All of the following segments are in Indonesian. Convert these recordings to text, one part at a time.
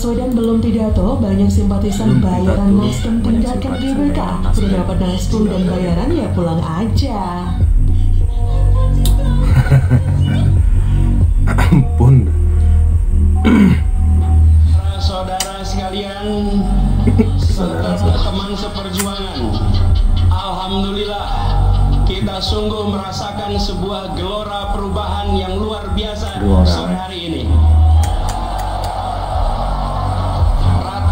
Baswedan belum pidato, banyak simpatisan bayaran Nasdem tinggalkan GBK. Sudah dapat Nasdem dan bayaran ya pulang aja. Ampun. Saudara sekalian, serta teman seperjuangan, alhamdulillah kita sungguh merasakan sebuah gelora perubahan yang luar biasa sore hari ini.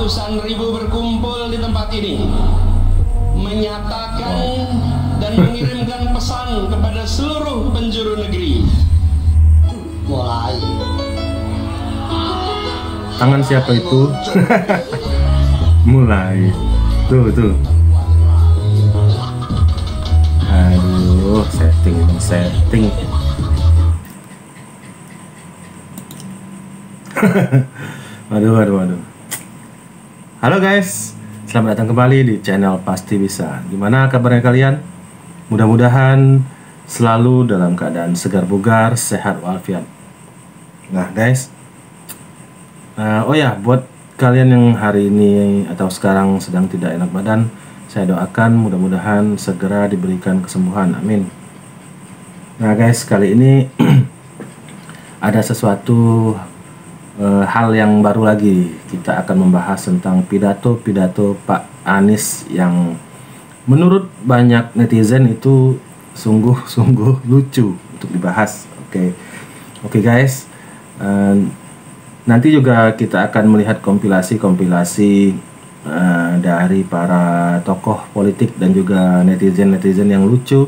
Ratusan ribu berkumpul di tempat ini menyatakan dan mengirimkan pesan kepada seluruh penjuru negeri. Mulai tangan siapa itu? Mulai tuh. Aduh, setting. Waduh. Halo guys, selamat datang kembali di channel Pasti Bisa. Gimana kabarnya kalian? Mudah-mudahan selalu dalam keadaan segar bugar, sehat walafiat. Nah guys, oh ya, buat kalian yang hari ini atau sekarang sedang tidak enak badan, saya doakan mudah-mudahan segera diberikan kesembuhan, amin. Nah guys, kali ini ada sesuatu hal yang baru lagi. Kita akan membahas tentang pidato Pak Anies yang menurut banyak netizen itu sungguh lucu untuk dibahas. Oke guys, nanti juga kita akan melihat kompilasi dari para tokoh politik dan juga netizen yang lucu,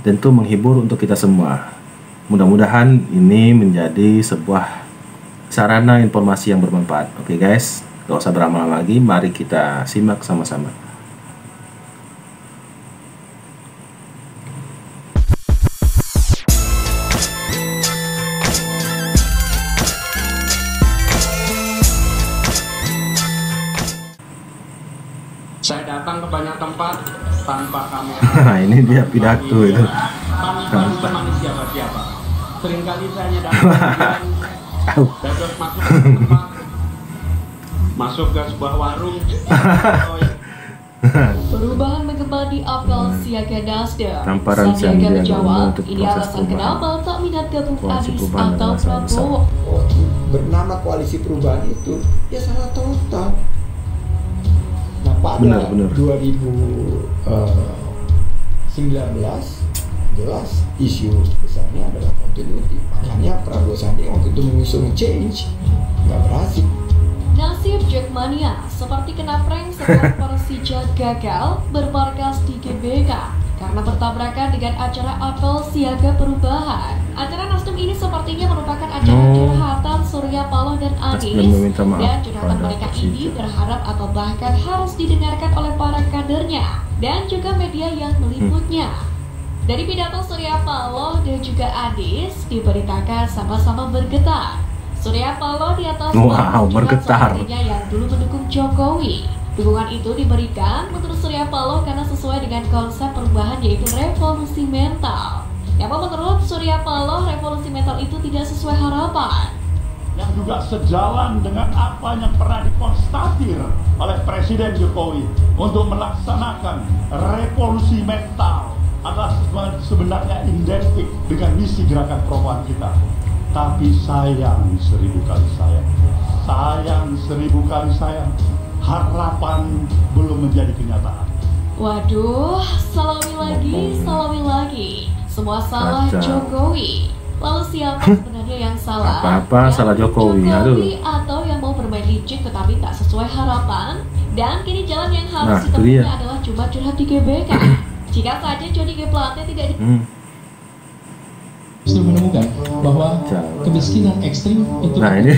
tentu menghibur untuk kita semua. Mudah-mudahan ini menjadi sebuah sarana informasi yang bermanfaat. Oke guys, gak usah berlama-lama lagi, mari kita simak sama-sama. saya datang ke banyak tempat tanpa kamera. Nah, ini dia pidato itu. Tanpa ditemani siapa-siapa. Seringkali saya hanya datang dados masuk ke tempat, masuk ke sebuah warung. Perubahan menggema di apel siaga Nasdem. Tamparan Sandiaga menjawab, untuk ini proses alasan kenapa tak minat gabung Koalisi Anies perubahan atau dengan sangat besar. Prabowo. Bernama koalisi perubahan itu ya salah total. Nah pada Benar. 2019 jelas isu besarnya adalah continuity. Makanya Prabowo Sandi waktu itu mengusung change, nggak berhasil. Nasib Jackmania seperti kena prank setelah Persija gagal bermarkas di GBK karena bertabrakan dengan acara apel siaga perubahan. Acara Nasdem ini sepertinya merupakan acara curhatan Surya Paloh dan Anies, meminta maaf dan curhatan pada mereka Persija. ini berharap atau bahkan harus didengarkan oleh para kadernya dan juga media yang meliputnya. Dari pidato Surya Paloh dan juga Anies diberitakan sama-sama bergetar. Surya Paloh di atas bergetar. yang dulu mendukung Jokowi. Dukungan itu diberikan menurut Surya Paloh karena sesuai dengan konsep perubahan yaitu revolusi mental. Namun menurut Surya Paloh revolusi mental itu tidak sesuai harapan. Yang juga sejalan dengan apa yang pernah dikonstatir oleh Presiden Jokowi untuk melaksanakan revolusi mental adalah sebenarnya identik dengan misi gerakan perubahan kita. Tapi sayang 1000 kali sayang, harapan belum menjadi kenyataan. Waduh, salawi lagi. Semua salah Kacau. Jokowi. Lalu siapa sebenarnya yang salah? Apa-apa salah Jokowi, atau yang mau bermain licik tetapi tak sesuai harapan? Dan kini jalan yang harus Nah, itu ditempuhnya dia. adalah cuma curhat di GBK. Jika saja Johnny G. Plate tidak Justru menemukan bahwa kemiskinan ekstrim itu Nah, ini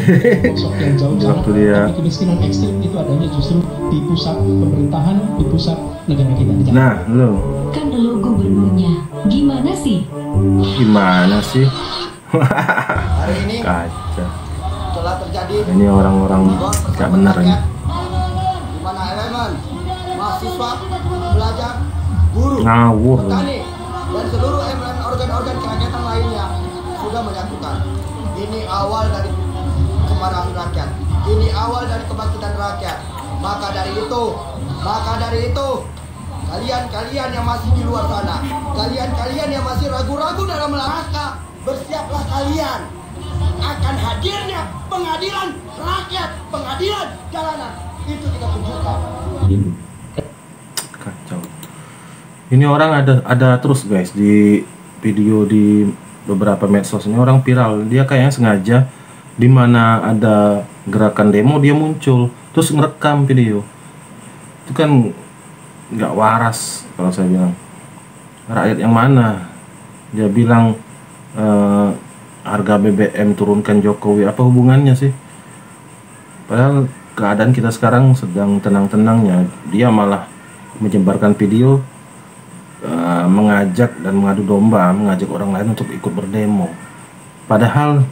sosok yang jauh sana, waktu dia. tapi kemiskinan ekstrim itu adanya justru di pusat pemerintahan, di pusat negara kita. Nah, lo Kan lo gubernurnya, gimana sih? Hari ini Kacau. telah terjadi Ini orang-orang gak benar ini. di mana elemen mahasiswa, pelajar, buruh, Ngawur. petani dan seluruh elemen organ-organ kerakyatan lainnya sudah menyatukan. Ini awal dari kemarahan rakyat. Ini awal dari kebangkitan rakyat. Maka dari itu, kalian yang masih di luar sana, kalian yang masih ragu-ragu dalam melangkah, bersiaplah kalian akan hadirnya pengadilan rakyat, pengadilan jalanan. Itu kita tunjukkan. Kacau. Ini orang ada terus guys di video di beberapa medsos. Ini orang viral. Dia kayaknya sengaja di mana ada gerakan demo dia muncul terus ngerekam video. Itu kan nggak waras kalau saya bilang. Rakyat yang mana? Dia bilang harga BBM turunkan Jokowi, apa hubungannya sih? Padahal keadaan kita sekarang sedang tenang-tenangnya, dia malah menyebarkan video mengajak dan mengadu domba, mengajak orang lain untuk ikut berdemo. Padahal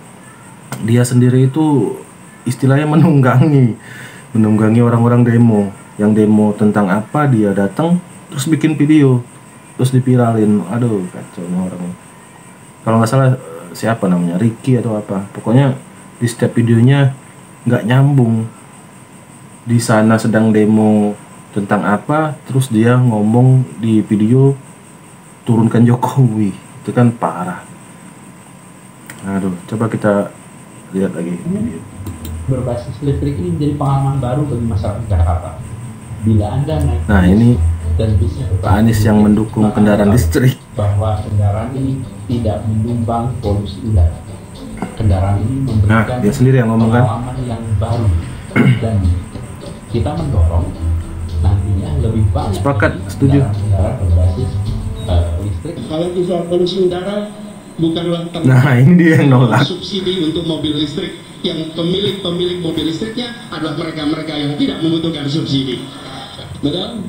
dia sendiri itu istilahnya menunggangi orang-orang demo. Yang demo tentang apa, dia datang terus bikin video terus dipiralin. Aduh, kacau nih orang. Kalau nggak salah siapa namanya, Ricky atau apa, pokoknya di setiap videonya nggak nyambung. Di sana sedang demo tentang apa, terus dia ngomong di video turunkan Jokowi. Itu kan parah. Aduh, coba kita lihat lagi video. Berbasis listrik ini menjadi pengalaman baru bagi masyarakat Jakarta. Bila Anda naik Nah, ini dan bisnya Pak Anies yang mendukung kendaraan listrik. Bahwa kendaraan ini tidak menyumbang polusi udara. Kendaraan ini memberikan dia sendiri yang ngomong kan? pengalaman yang baru dan kita mendorong nantinya lebih banyak Sepakat, setuju. kendaraan berbasis listrik. Kalau soal polusi udara bukanlah Nah, ini dia yang nolak. subsidi untuk mobil listrik. Yang pemilik mobil listriknya adalah mereka-mereka yang tidak membutuhkan subsidi. Betul?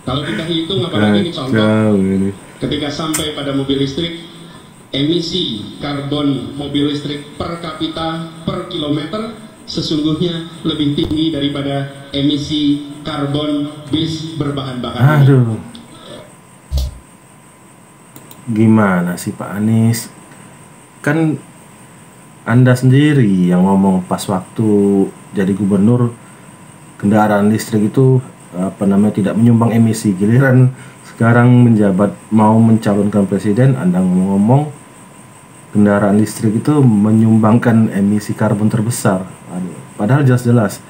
Kalau kita hitung apalagi ini contoh, ketika sampai pada mobil listrik, emisi karbon mobil listrik per kapita per kilometer sesungguhnya lebih tinggi daripada emisi karbon bis berbahan bakar minyak. Aduh, gimana sih Pak Anies? Kan Anda sendiri yang ngomong pas waktu jadi gubernur, kendaraan listrik itu tidak menyumbang emisi. Giliran sekarang menjabat mau mencalonkan presiden, Anda ngomong kendaraan listrik itu menyumbangkan emisi karbon terbesar. Aduh, padahal jelas-jelas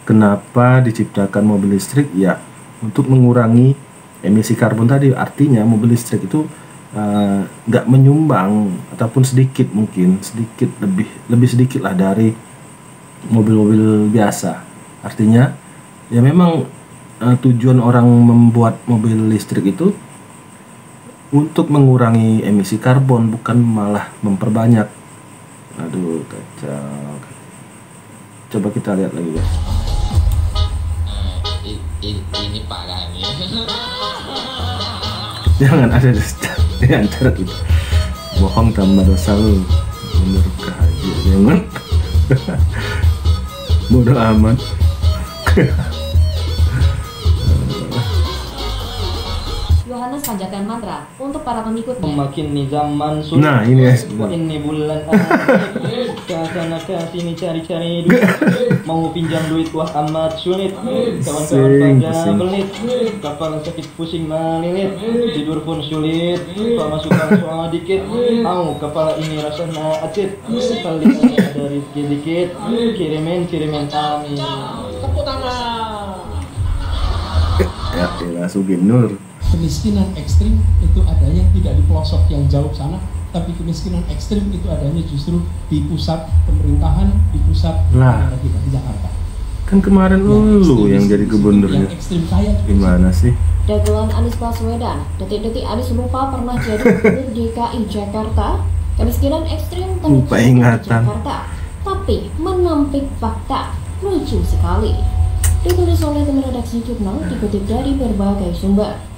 kenapa diciptakan mobil listrik, ya untuk mengurangi emisi karbon tadi. Artinya mobil listrik itu nggak menyumbang ataupun sedikit, mungkin sedikit lebih sedikit lah dari mobil-mobil biasa. Artinya ya memang tujuan orang membuat mobil listrik itu untuk mengurangi emisi karbon, bukan malah memperbanyak. Aduh, kacau. Coba kita lihat lagi ya. Ini parah nih. Jangan ada di antara kita. Bohong tambah dosa lu. Bener kaji. Jangan. Bodoh amat. Yohanes panjatkan mantra untuk para pengikutnya. Makin nih zaman sulit. Nah, ini ya. Ini bulan karena sini cari-cari duit. Mau pinjam duit wah amat sulit. Kawan-kawan pada pelit. Kapal sakit pusing melilit. Tidur pun sulit. Pemasukan soal dikit. Mau kepala ini rasanya acit. Kali ini ada rezeki dikit. Kirimin amin. Tepuk tangan. Ya, Sugeng Nur. Kemiskinan ekstrim itu adanya tidak di pelosok yang jauh sana, tapi kemiskinan ekstrim itu adanya justru di pusat pemerintahan, di pusat negara kita di Jakarta. Kan kemarin lu yang jadi gubernurnya. Gimana sih? Dagelan Anies Baswedan, detik-detik Anies lupa pernah jadi gubernur DKI Jakarta. Kemiskinan ekstrim terjadi di Jakarta, tapi menampik fakta. Lucu sekali. Ditulis oleh tim redaksi jurnal, dikutip dari berbagai sumber.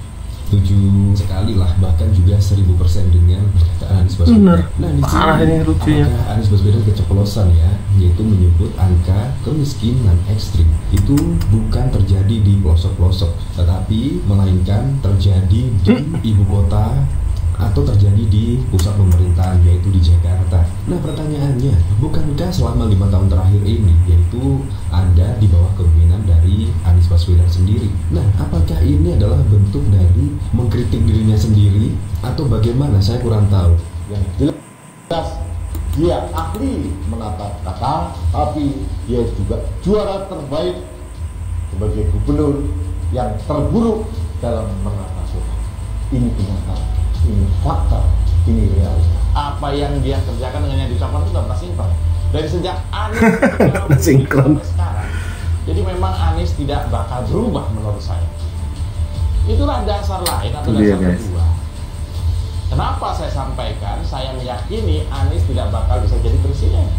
Setuju sekali lah, bahkan juga 1000% dengan pernyataan Anies Baswedan. Bener, nah, parah ini lucunya. Anies Baswedan keceplosan ya, yaitu menyebut angka kemiskinan ekstrim itu bukan terjadi di pelosok-pelosok, tetapi melainkan terjadi di ibu kota atau terjadi di pusat pemerintahan, yaitu di Jakarta. Nah, pertanyaannya, bukankah selama 5 tahun terakhir ini yaitu ada di bawah kepemimpinan dari Anies Baswedan sendiri? Nah, apakah ini adalah bentuk dari mengkritik dirinya sendiri atau bagaimana? Saya kurang tahu. Yang jelas dia ahli menata kata, tapi dia juga juara terbaik sebagai gubernur yang terburuk dalam menata kota. Ini kenyataan, ini fakta, ini realita. Apa yang dia kerjakan dengan yang diucapkan itu tidak pernah sinkron. Dari sejak Anies sinkron sampai sekarang. Jadi memang Anies tidak bakal berubah menurut saya. Itulah dasar lain atau dasar kedua. Kenapa saya sampaikan, saya meyakini Anies tidak bakal bisa jadi presiden.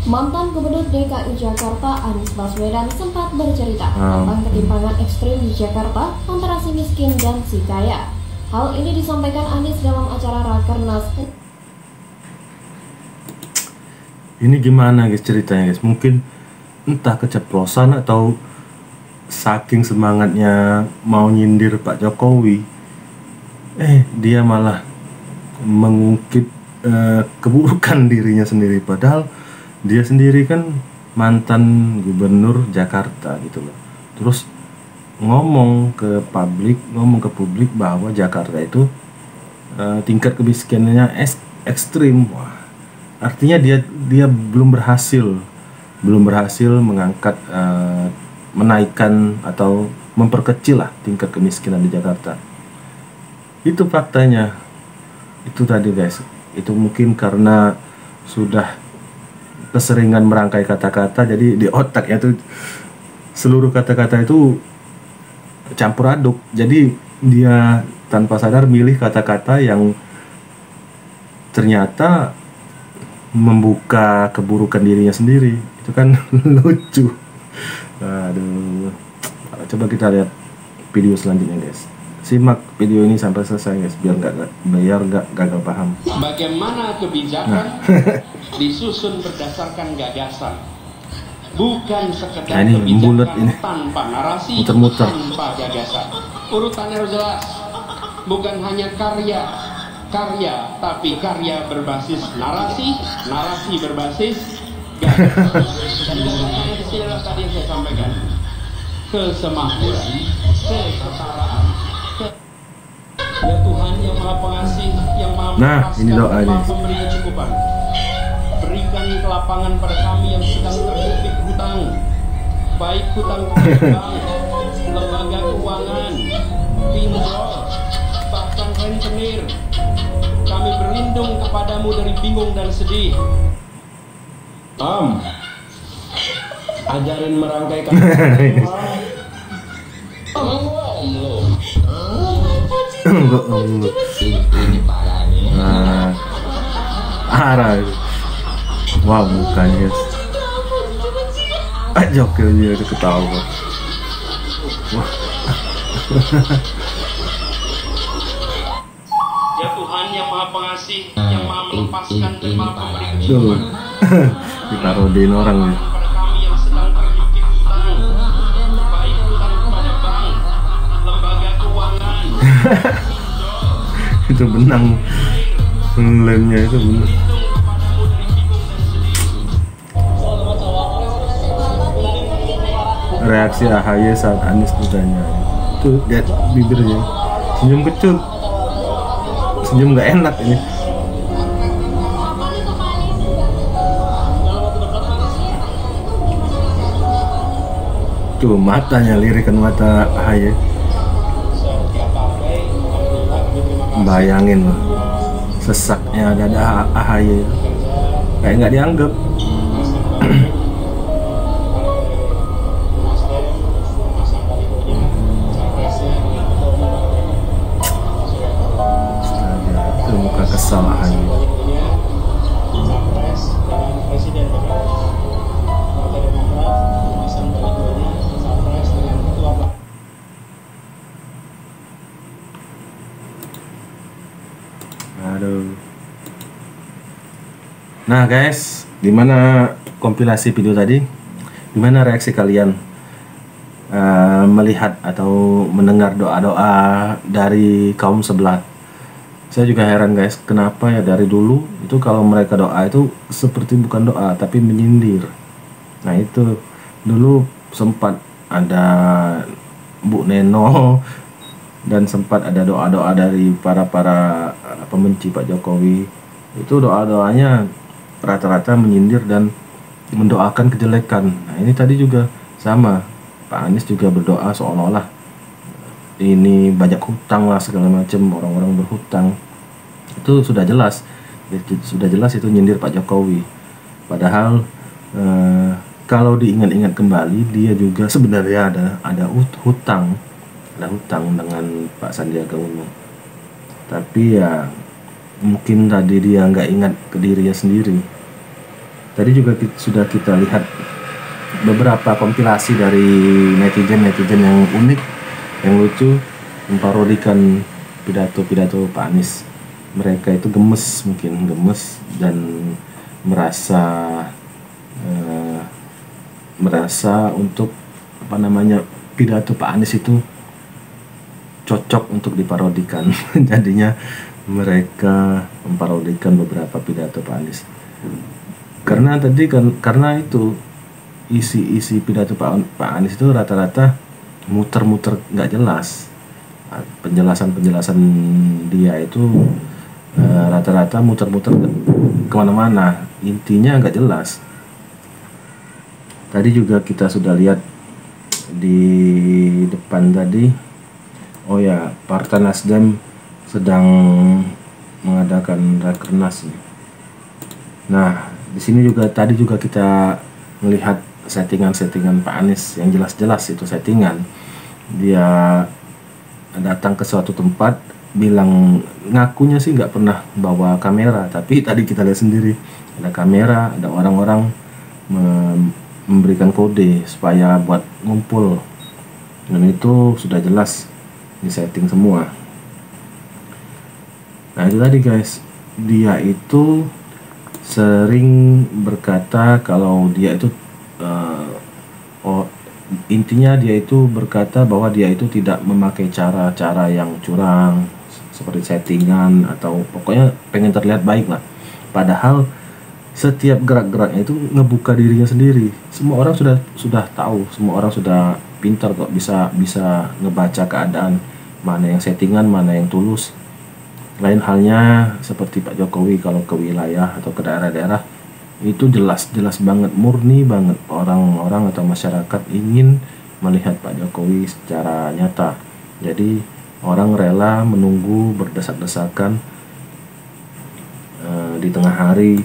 Mantan Gubernur DKI Jakarta Anies Baswedan sempat bercerita tentang ketimpangan ekstrim di Jakarta antara si miskin dan si kaya. Hal ini disampaikan Anies dalam acara Rakernas. Ini gimana guys ceritanya guys? Mungkin entah keceplosan atau saking semangatnya mau nyindir Pak Jokowi, dia malah mengungkit keburukan dirinya sendiri, padahal dia sendiri kan mantan gubernur Jakarta gitu loh. Terus ngomong ke publik bahwa Jakarta itu tingkat kemiskinannya ekstrim. Wah, artinya dia belum berhasil mengangkat menaikkan atau memperkecil lah tingkat kemiskinan di Jakarta. Itu faktanya. Itu tadi guys, itu mungkin karena sudah keseringan merangkai kata-kata, jadi di otaknya tuh seluruh kata-kata itu campur aduk, jadi dia tanpa sadar milih kata-kata yang ternyata membuka keburukan dirinya sendiri. Itu kan lucu. Aduh, coba kita lihat video selanjutnya guys. Simak video ini sampai selesai guys, biar nggak gagal paham. Bagaimana kebijakan disusun berdasarkan gagasan, bukan sekedar kebijakan tanpa narasi, tanpa gagasan. Urutannya harus jelas, bukan hanya karya, tapi karya berbasis narasi berbasis gagasan. Dan gagasannya di sini tadi yang saya sampaikan, kesemakmuran, kesetaraan. Ya Tuhan yang Maha Pengasih, yang Maha ini doanya. Pemberi kecukupan. Berikan kelapangan pada kami yang sedang terjepit hutang, baik hutang kepada bank, lembaga keuangan, pinjol, bahkan rentenir. Kami berlindung kepadamu dari bingung dan sedih. Ajarin merangkai kata. Ini parah nih. Parah. Wow, mukanya Joker dia udah ketawa. Wah. Ya Tuhan yang Maha Pengasih, yang Maha melepaskan dan Maha memberi Tuh. Diparodiin orang nih. pada kami yang sedang terjepit hutang, baik hutang kepada bank, lembaga keuangan. Itu benang lemnya itu benar. Reaksi AHY saat Anies ditanya, tuh lihat bibirnya, senyum kecut, senyum nggak enak ini. Tuh matanya, lirikan mata AHY. Bayangin loh, sesaknya ada AHY, kayak nggak dianggap. Itu muka kesal AHY. Aduh. Nah guys, gimana kompilasi video tadi? Gimana reaksi kalian melihat atau mendengar doa-doa dari kaum sebelah? Saya juga heran guys, kenapa ya dari dulu itu kalau mereka doa itu seperti bukan doa tapi menyindir. Nah itu dulu sempat ada Bu Neno dan sempat ada doa-doa dari para pembenci Pak Jokowi. Itu doa-doanya rata-rata menyindir dan mendoakan kejelekan. Nah ini tadi juga sama, Pak Anies juga berdoa seolah-olah ini banyak hutang lah segala macam, orang-orang berhutang. Itu sudah jelas itu nyindir Pak Jokowi. Padahal kalau diingat-ingat kembali, dia juga sebenarnya ada hutang dengan Pak Sandiaga Uno. Tapi ya mungkin tadi dia nggak ingat ke dirinya sendiri. Tadi juga sudah kita lihat beberapa kompilasi dari netizen yang unik, yang lucu, memparodikan pidato Pak Anies. Mereka itu gemes dan merasa untuk pidato Pak Anies itu cocok untuk diparodikan. Jadinya mereka memparodikan beberapa pidato Pak Anies. Karena itu isi pidato Pak Anies itu rata-rata muter-muter nggak jelas. Penjelasan dia itu rata-rata muter-muter kemana-mana, intinya nggak jelas. Tadi juga kita sudah lihat di depan tadi, oh ya, Partai Nasdem sedang mengadakan rakernas. Nah, di sini tadi juga kita melihat settingan Pak Anies yang jelas-jelas itu settingan. Dia datang ke suatu tempat, bilang ngakunya sih nggak pernah bawa kamera, tapi tadi kita lihat sendiri ada kamera, ada orang-orang memberikan kode supaya buat ngumpul, dan itu sudah jelas di setting semua. Nah itu tadi guys, dia itu sering berkata kalau dia itu intinya dia itu berkata bahwa dia itu tidak memakai cara-cara yang curang seperti settingan atau pokoknya pengen terlihat baik lah. Padahal setiap gerak-geraknya itu ngebuka dirinya sendiri. Semua orang sudah tahu, semua orang sudah pintar kok, bisa ngebaca keadaan, mana yang settingan, mana yang tulus. Lain halnya seperti Pak Jokowi kalau ke wilayah atau ke daerah-daerah itu jelas banget, murni banget, orang-orang atau masyarakat ingin melihat Pak Jokowi secara nyata. Jadi orang rela menunggu berdesak-desakan di tengah hari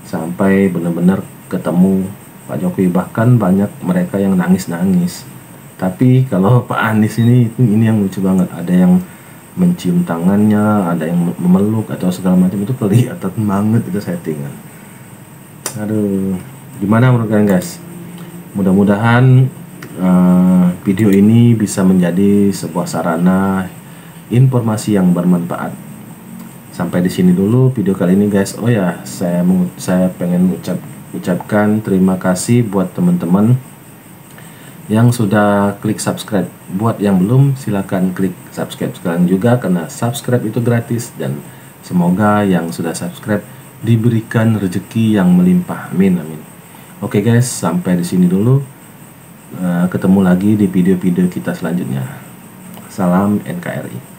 sampai benar-benar ketemu Pak Jokowi. Bahkan banyak mereka yang nangis-nangis. Tapi kalau Pak Anies ini yang lucu banget, ada yang mencium tangannya, ada yang memeluk atau segala macam, itu kelihatan banget itu settingan. Aduh, gimana menurut kalian guys? Mudah-mudahan video ini bisa menjadi sebuah sarana informasi yang bermanfaat. Sampai di sini dulu video kali ini guys. Oh ya, saya pengen ucapkan terima kasih buat teman-teman yang sudah klik subscribe. Buat yang belum, silakan klik subscribe sekarang juga, karena subscribe itu gratis, dan semoga yang sudah subscribe diberikan rezeki yang melimpah, amin. Oke guys, sampai di sini dulu. Ketemu lagi di video-video kita selanjutnya. Salam NKRI.